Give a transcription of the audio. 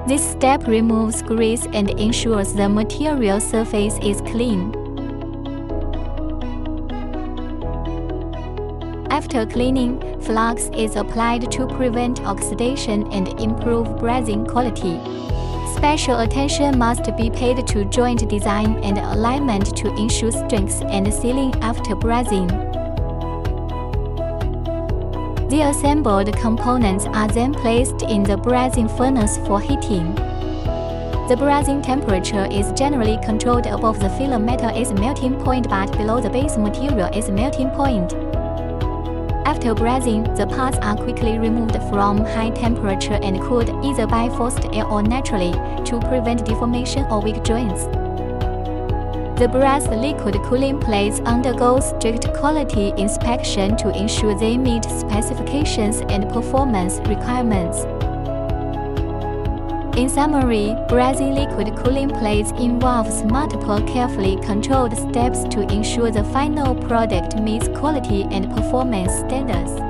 This step removes grease and ensures the material surface is clean. After cleaning, flux is applied to prevent oxidation and improve brazing quality. Special attention must be paid to joint design and alignment to ensure strength and sealing after brazing. The assembled components are then placed in the brazing furnace for heating. The brazing temperature is generally controlled above the filler metal is melting point but below the base material is melting point. After brazing, the parts are quickly removed from high temperature and cooled either by forced air or naturally to prevent deformation or weak joints. The brass liquid cooling plates undergo strict quality inspection to ensure they meet specifications and performance requirements. In summary, brazing liquid cooling plates involves multiple carefully controlled steps to ensure the final product meets quality and performance standards.